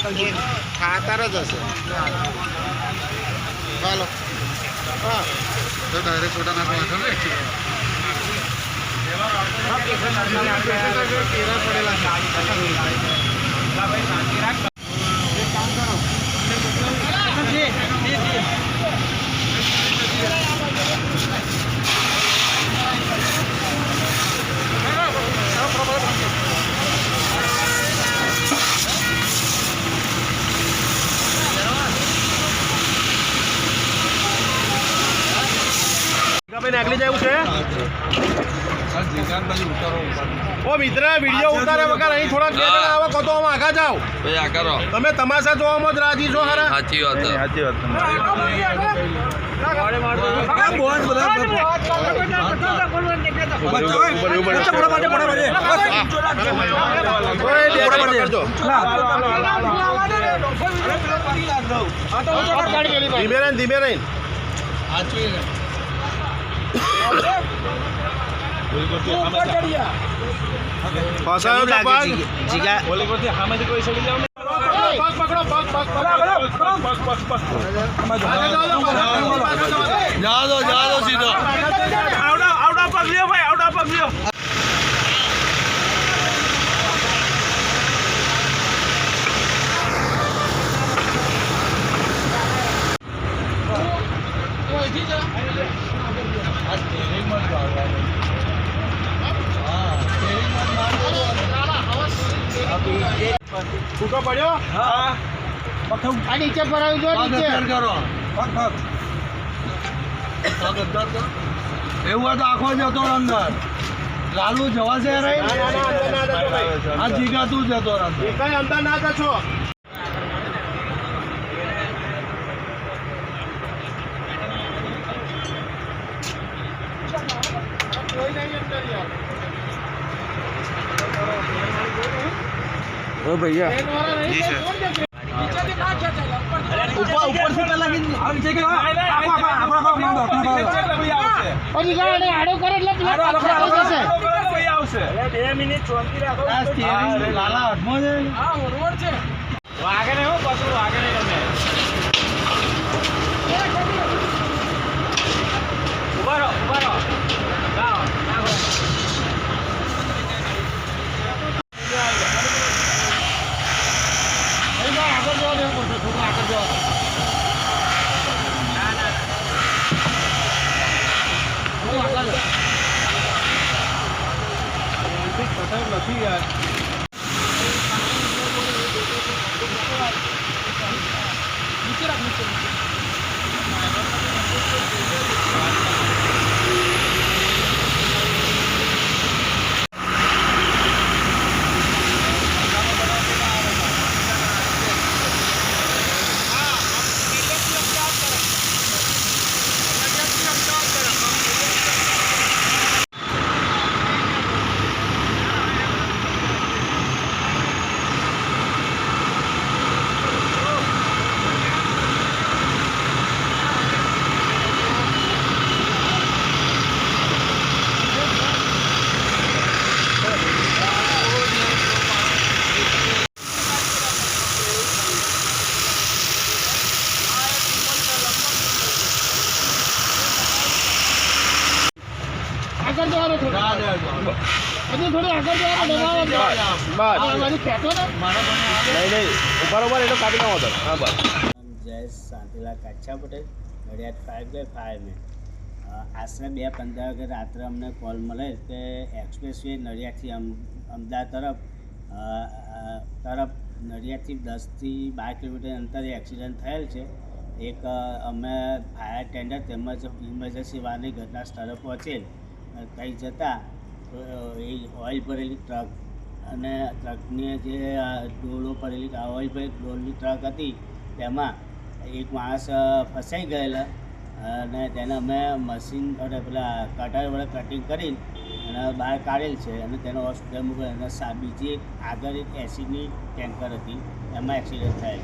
ખાતર જ હશે. ચાલો હા તો ડાયરેક્ટ ફોટા નાખવા છે ને નાખલી જાય છે ઓ મિત્ર વિડીયો ઉતારે વગર અહીં થોડા બે જણા આવો કતો આગા જાઓ તમે તમાશા જોવામાં જ રાજી છો ખરા સાચી વાત ધીમે રહીને સીધો આવડા પગ લ્યો ભાઈ આવડા પગ લ્યો છૂટો પડ્યો હા આ નીચે ભરાવી દો નીચે એવું તો આખો જતો અંદર લાલુ જવા છે આ જીગા તું જતો કઈ અંદર ના જશો ओ भैया जी सर ऊपर से पहला कि हम चेक और निकाले आडो करे એટલે કોઈ આવશે 2 મિનિટ શાંતિ રાખો આ સ્ટીયરિંગ લાલા હાથમાં છે હા બરોબર છે વાગે ને હો પાછું વાગે ને તમે ઉભા રહો જાઓ નથી યાર નીચે રાખ નીચે આગળ જવાનું થોડું હજી થોડું આગળ જવાનું દબાવો ખેંચો ને નહીં બરોબર એટલો કાપી નાખો તો હા બસ જય શાંતિલાલ કાછા પટેલ નડિયાદ 5/5 મેં આશરે 2:15 વાગે રાત્રે અમને કોલ મળે કે એક્સપ્રેસ વે નડિયાદથી અમદાવાદ તરફ નડિયાદથી 10થી 12 કિલોમીટર અંતરે એક્સિડન્ટ થયેલ છે. એક અમે ફાયર ટેન્ડર તેમજ ઇમરજન્સી વાહનની ઘટના સ્થળે પહોંચેલ. ત્યાં જતાં એ ઓઇલ ભરેલી ટ્રક અને ટ્રકની જે ડોલો ભરેલી ઓઇલ ભરેલી ડોલની ટ્રક હતી તેમાં એક માણસ ફસાઈ ગયેલા અને તેને અમે મશીન અને પેલા કટર વડે કટિંગ કરીને અને બહાર કાઢેલ છે અને તેનો હોસ્પિટલ મૂકેલ. અને બીજી એક આગળ એક એસિડની ટેન્કર હતી એમાં એક્સિડન્ટ થયેલ.